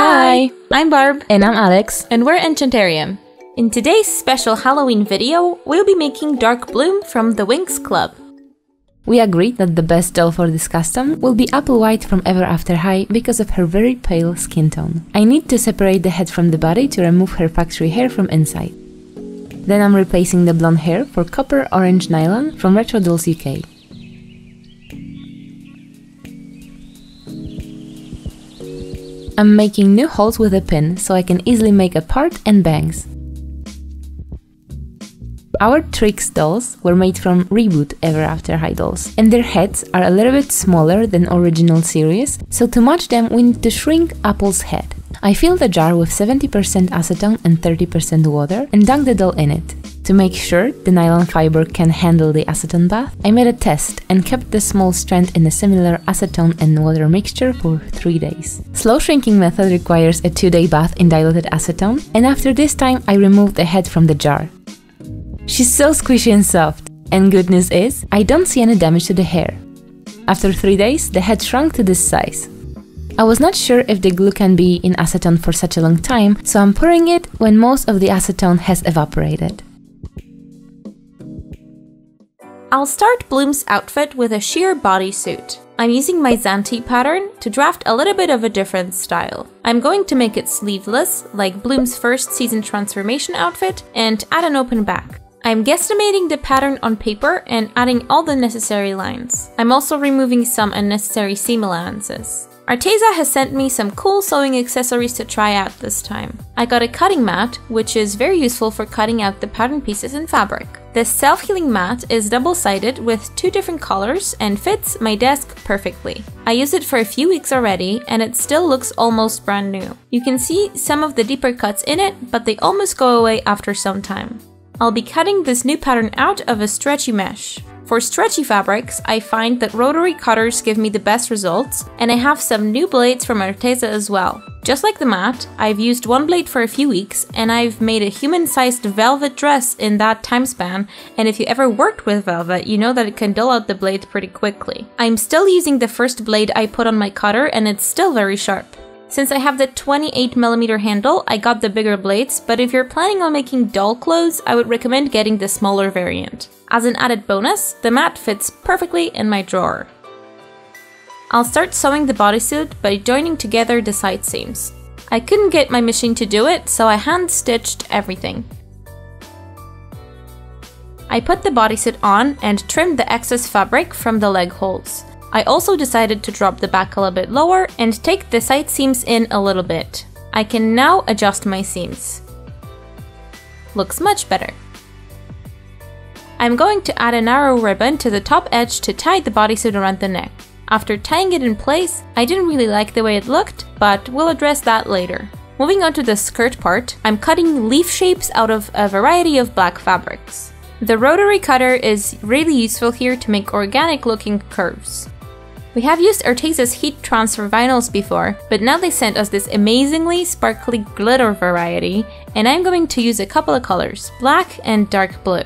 Hi! I'm Barb. And I'm Alex. And we're Enchanterium. In today's special Halloween video, we'll be making Dark Bloom from the Winx Club. We agreed that the best doll for this custom will be Applewhite from Ever After High because of her very pale skin tone. I need to separate the head from the body to remove her factory hair from inside. Then I'm replacing the blonde hair for Copper Orange Nylon from Retro Dolls UK. I'm making new holes with a pin so I can easily make a part and bangs. Our Tricks dolls were made from Reboot Ever After High dolls, and their heads are a little bit smaller than original series, so to match them we need to shrink Apple's head. I filled the jar with 70% acetone and 30% water and dunked the doll in it. To make sure the nylon fiber can handle the acetone bath, I made a test and kept the small strand in a similar acetone and water mixture for 3 days. Slow shrinking method requires a 2-day bath in diluted acetone, and after this time I removed the head from the jar. She's so squishy and soft, and good news is, I don't see any damage to the hair. After 3 days, the head shrunk to this size. I was not sure if the glue can be in acetone for such a long time, so I'm pouring it when most of the acetone has evaporated. I'll start Bloom's outfit with a sheer bodysuit. I'm using my Zante pattern to draft a little bit of a different style. I'm going to make it sleeveless, like Bloom's first season transformation outfit, and add an open back. I'm guesstimating the pattern on paper and adding all the necessary lines. I'm also removing some unnecessary seam allowances. Arteza has sent me some cool sewing accessories to try out this time. I got a cutting mat, which is very useful for cutting out the pattern pieces in fabric. This self-healing mat is double-sided with 2 different colors and fits my desk perfectly. I used it for a few weeks already and it still looks almost brand new. You can see some of the deeper cuts in it, but they almost go away after some time. I'll be cutting this new pattern out of a stretchy mesh. For stretchy fabrics, I find that rotary cutters give me the best results, and I have some new blades from Arteza as well. Just like the mat, I've used one blade for a few weeks, and I've made a human-sized velvet dress in that time span, and if you ever worked with velvet, you know that it can dull out the blade pretty quickly. I'm still using the first blade I put on my cutter, and it's still very sharp. Since I have the 28mm handle, I got the bigger blades, but if you're planning on making doll clothes, I would recommend getting the smaller variant. As an added bonus, the mat fits perfectly in my drawer. I'll start sewing the bodysuit by joining together the side seams. I couldn't get my machine to do it, so I hand-stitched everything. I put the bodysuit on and trimmed the excess fabric from the leg holes. I also decided to drop the back a little bit lower and take the side seams in a little bit. I can now adjust my seams. Looks much better. I'm going to add a narrow ribbon to the top edge to tie the bodysuit around the neck. After tying it in place, I didn't really like the way it looked, but we'll address that later. Moving on to the skirt part, I'm cutting leaf shapes out of a variety of black fabrics. The rotary cutter is really useful here to make organic looking curves. We have used Arteza's heat transfer vinyls before, but now they sent us this amazingly sparkly glitter variety, and I'm going to use a couple of colors, black and dark blue.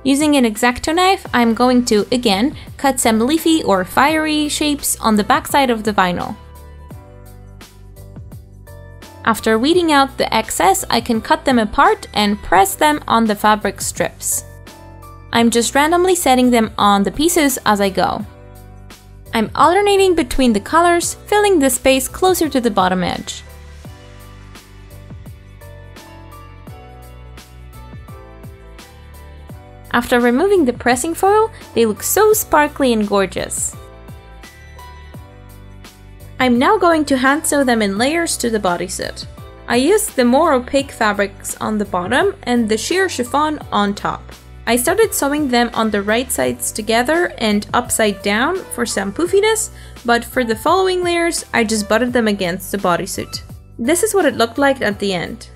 Using an X-Acto knife, I'm going to, again, cut some leafy or fiery shapes on the backside of the vinyl. After weeding out the excess, I can cut them apart and press them on the fabric strips. I'm just randomly setting them on the pieces as I go. I'm alternating between the colors, filling the space closer to the bottom edge. After removing the pressing foil, they look so sparkly and gorgeous. I'm now going to hand sew them in layers to the bodysuit. I used the more opaque fabrics on the bottom and the sheer chiffon on top. I started sewing them on the right sides together and upside down for some poofiness, but for the following layers, I just butted them against the bodysuit. This is what it looked like at the end.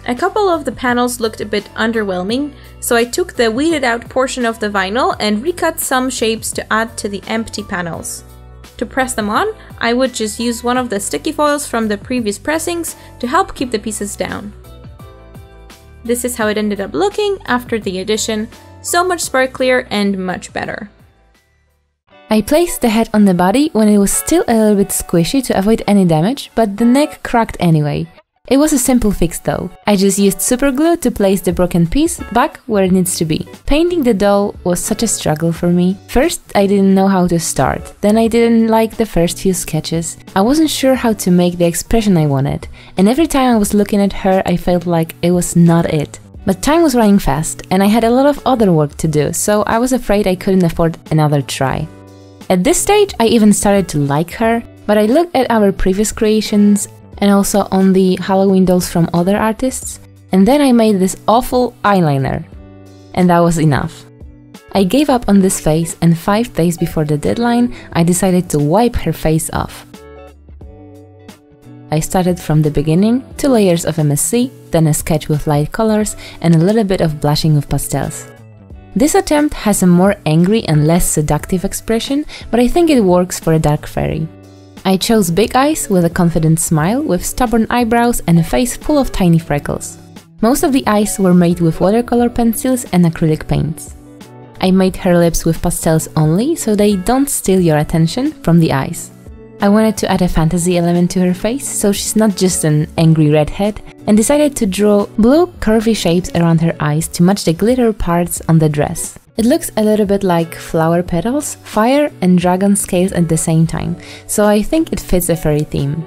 A couple of the panels looked a bit underwhelming, so I took the weeded out portion of the vinyl and recut some shapes to add to the empty panels. To press them on, I would just use one of the sticky foils from the previous pressings to help keep the pieces down. This is how it ended up looking after the addition, so much sparklier and much better. I placed the head on the body when it was still a little bit squishy to avoid any damage, but the neck cracked anyway. It was a simple fix though. I just used super glue to place the broken piece back where it needs to be. Painting the doll was such a struggle for me. First, I didn't know how to start. Then I didn't like the first few sketches. I wasn't sure how to make the expression I wanted. And every time I was looking at her, I felt like it was not it. But time was running fast, and I had a lot of other work to do, so I was afraid I couldn't afford another try. At this stage, I even started to like her, but I looked at our previous creations and also on the Halloween dolls from other artists, and then I made this awful eyeliner. And that was enough. I gave up on this face, and 5 days before the deadline, I decided to wipe her face off. I started from the beginning, 2 layers of MSC, then a sketch with light colors, and a little bit of blushing with pastels. This attempt has a more angry and less seductive expression, but I think it works for a dark fairy. I chose big eyes with a confident smile, with stubborn eyebrows and a face full of tiny freckles. Most of the eyes were made with watercolor pencils and acrylic paints. I made her lips with pastels only, so they don't steal your attention from the eyes. I wanted to add a fantasy element to her face, so she's not just an angry redhead, and decided to draw blue curvy shapes around her eyes to match the glitter parts on the dress. It looks a little bit like flower petals, fire and dragon scales at the same time, so I think it fits the fairy theme.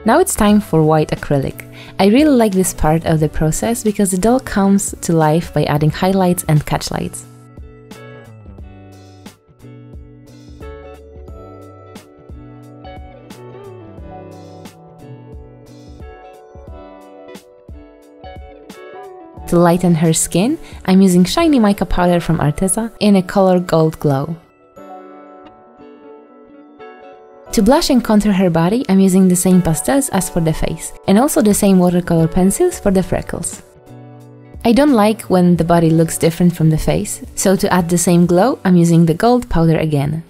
Now it's time for white acrylic. I really like this part of the process because the doll comes to life by adding highlights and catchlights. To lighten her skin, I'm using shiny mica powder from Arteza in a color Gold Glow. To blush and contour her body, I'm using the same pastels as for the face, and also the same watercolor pencils for the freckles. I don't like when the body looks different from the face, so to add the same glow, I'm using the gold powder again.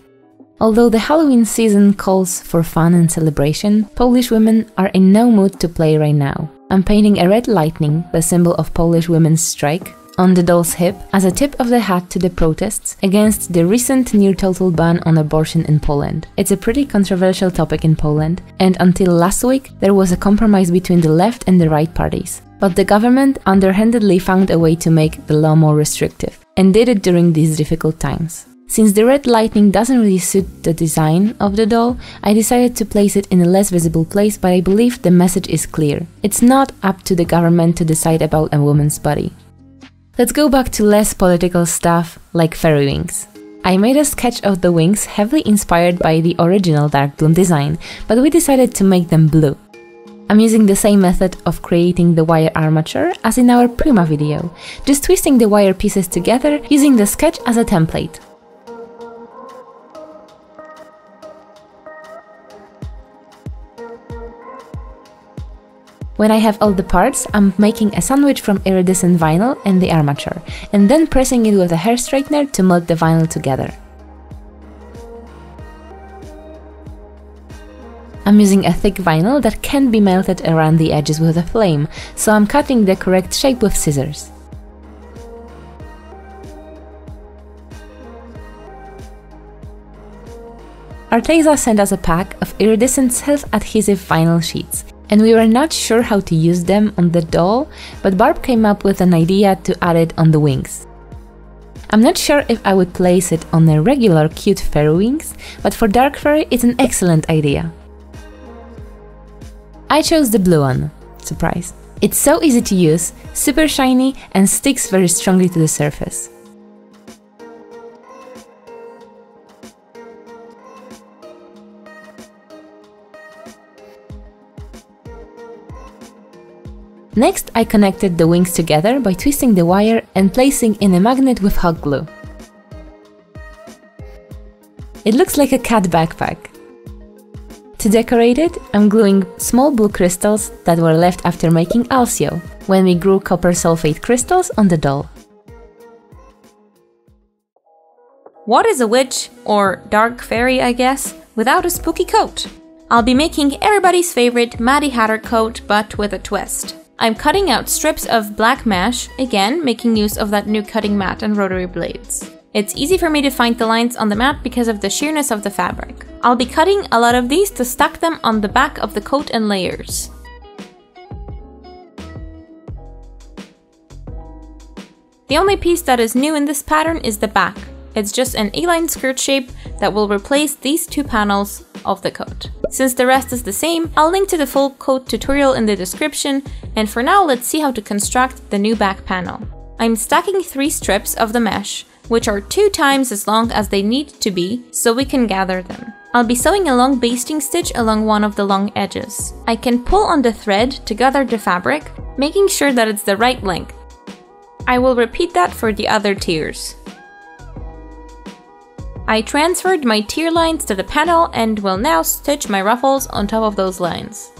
Although the Halloween season calls for fun and celebration, Polish women are in no mood to play right now. I'm painting a red lightning, the symbol of Polish women's strike, on the doll's hip as a tip of the hat to the protests against the recent near-total ban on abortion in Poland. It's a pretty controversial topic in Poland, and until last week there was a compromise between the left and the right parties. But the government underhandedly found a way to make the law more restrictive, and did it during these difficult times. Since the red lightning doesn't really suit the design of the doll, I decided to place it in a less visible place, but I believe the message is clear. It's not up to the government to decide about a woman's body. Let's go back to less political stuff, like fairy wings. I made a sketch of the wings heavily inspired by the original dark bloom design, but we decided to make them blue. I'm using the same method of creating the wire armature as in our Prima video, just twisting the wire pieces together using the sketch as a template. When I have all the parts, I'm making a sandwich from iridescent vinyl and the armature, and then pressing it with a hair straightener to melt the vinyl together. I'm using a thick vinyl that can be melted around the edges with a flame, so I'm cutting the correct shape with scissors. Arteza sent us a pack of iridescent self-adhesive vinyl sheets, and we were not sure how to use them on the doll, but Barb came up with an idea to add it on the wings. I'm not sure if I would place it on a regular cute fairy wings, but for dark fairy it's an excellent idea. I chose the blue one. Surprise. It's so easy to use, super shiny, and sticks very strongly to the surface. Next, I connected the wings together by twisting the wire and placing in a magnet with hot glue. It looks like a cat backpack. To decorate it, I'm gluing small blue crystals that were left after making Alcio, when we grew copper sulfate crystals on the doll. What is a witch, or dark fairy I guess, without a spooky coat? I'll be making everybody's favorite Maddie Hatter coat, but with a twist. I'm cutting out strips of black mesh, again making use of that new cutting mat and rotary blades. It's easy for me to find the lines on the mat because of the sheerness of the fabric. I'll be cutting a lot of these to stack them on the back of the coat in layers. The only piece that is new in this pattern is the back. It's just an A-line skirt shape that will replace these two panels of the coat. Since the rest is the same, I'll link to the full coat tutorial in the description, and for now let's see how to construct the new back panel. I'm stacking 3 strips of the mesh, which are 2 times as long as they need to be, so we can gather them. I'll be sewing a long basting stitch along one of the long edges. I can pull on the thread to gather the fabric, making sure that it's the right length. I will repeat that for the other tiers. I transferred my tier lines to the panel and will now stitch my ruffles on top of those lines.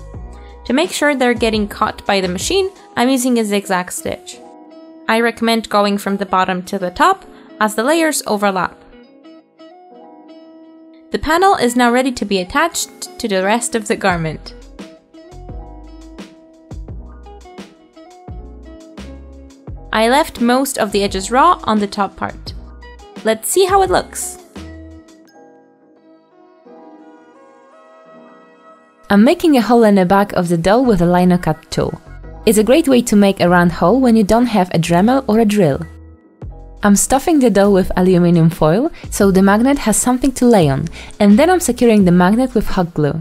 To make sure they're getting caught by the machine, I'm using a zigzag stitch. I recommend going from the bottom to the top, as the layers overlap. The panel is now ready to be attached to the rest of the garment. I left most of the edges raw on the top part. Let's see how it looks. I'm making a hole in the back of the doll with a lino cut tool. It's a great way to make a round hole when you don't have a Dremel or a drill. I'm stuffing the doll with aluminum foil, so the magnet has something to lay on, and then I'm securing the magnet with hot glue.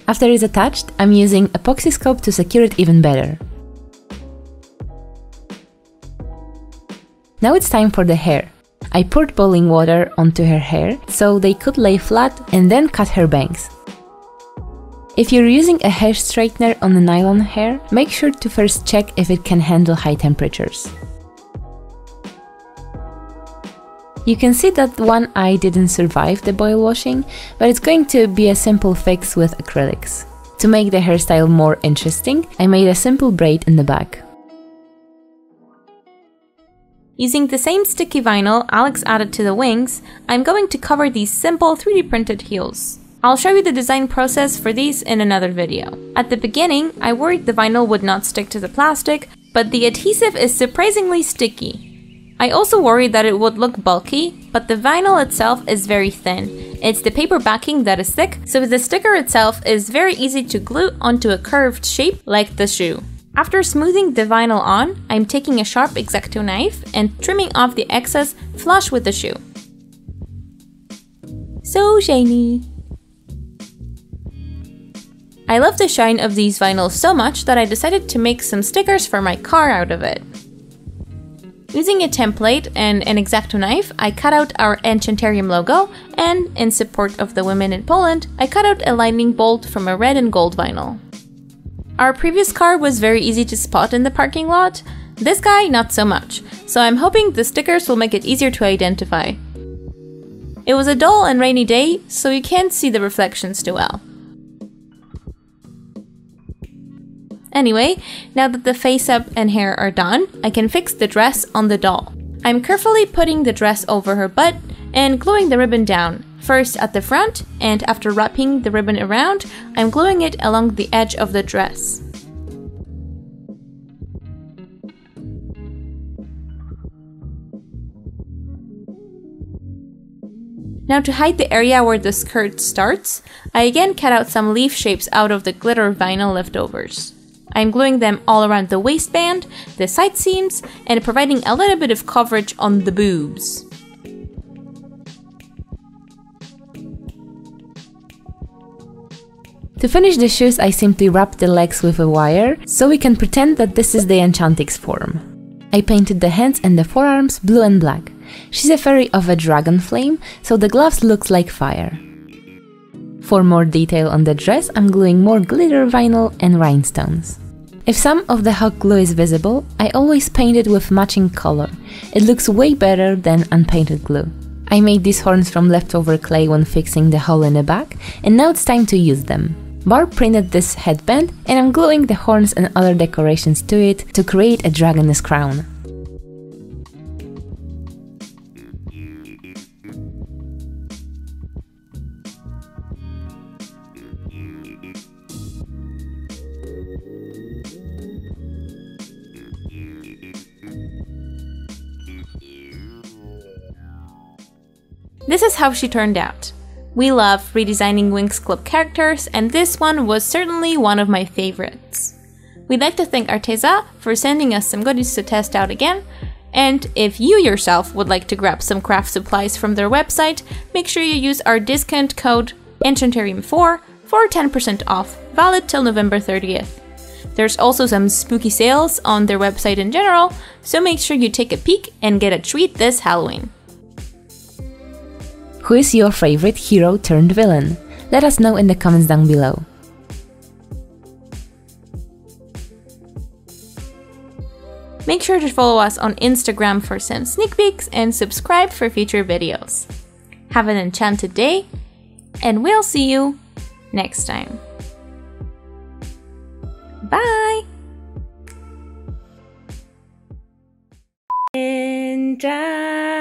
After it's attached, I'm using epoxy scope to secure it even better. Now it's time for the hair. I poured boiling water onto her hair, so they could lay flat, and then cut her bangs. If you're using a hair straightener on the nylon hair, make sure to first check if it can handle high temperatures. You can see that one eye didn't survive the boil washing, but it's going to be a simple fix with acrylics. To make the hairstyle more interesting, I made a simple braid in the back. Using the same sticky vinyl Alex added to the wings, I'm going to cover these simple 3D printed heels. I'll show you the design process for these in another video. At the beginning, I worried the vinyl would not stick to the plastic, but the adhesive is surprisingly sticky. I also worried that it would look bulky, but the vinyl itself is very thin. It's the paper backing that is thick, so the sticker itself is very easy to glue onto a curved shape like the shoe. After smoothing the vinyl on, I'm taking a sharp X-Acto knife and trimming off the excess flush with the shoe. So shiny! I love the shine of these vinyls so much that I decided to make some stickers for my car out of it. Using a template and an X-Acto knife, I cut out our Enchanterium logo, and in support of the women in Poland, I cut out a lightning bolt from a red and gold vinyl. Our previous car was very easy to spot in the parking lot, this guy not so much, so I'm hoping the stickers will make it easier to identify. It was a dull and rainy day, so you can't see the reflections too well. Anyway, now that the face up and hair are done, I can fix the dress on the doll. I'm carefully putting the dress over her butt and gluing the ribbon down, first at the front, and after wrapping the ribbon around, I'm gluing it along the edge of the dress. Now to hide the area where the skirt starts, I again cut out some leaf shapes out of the glitter vinyl leftovers. I'm gluing them all around the waistband, the side seams, and providing a little bit of coverage on the boobs. To finish the shoes, I simply wrap the legs with a wire, so we can pretend that this is the Enchantrix form. I painted the hands and the forearms blue and black. She's a fairy of a dragon flame, so the gloves look like fire. For more detail on the dress, I'm gluing more glitter vinyl and rhinestones. If some of the hot glue is visible, I always paint it with matching color. It looks way better than unpainted glue. I made these horns from leftover clay when fixing the hole in the back, and now it's time to use them. Barb printed this headband, and I'm gluing the horns and other decorations to it to create a dragon's crown. This is how she turned out. We love redesigning Winx Club characters, and this one was certainly one of my favorites. We'd like to thank Arteza for sending us some goodies to test out again, and if you yourself would like to grab some craft supplies from their website, make sure you use our discount code Enchanterium4 for 10% off, valid till November 30th. There's also some spooky sales on their website in general, so make sure you take a peek and get a treat this Halloween. Who is your favorite hero turned villain? Let us know in the comments down below. Make sure to follow us on Instagram for some sneak peeks and subscribe for future videos. Have an enchanted day, and we'll see you next time. Bye! Enchanterium.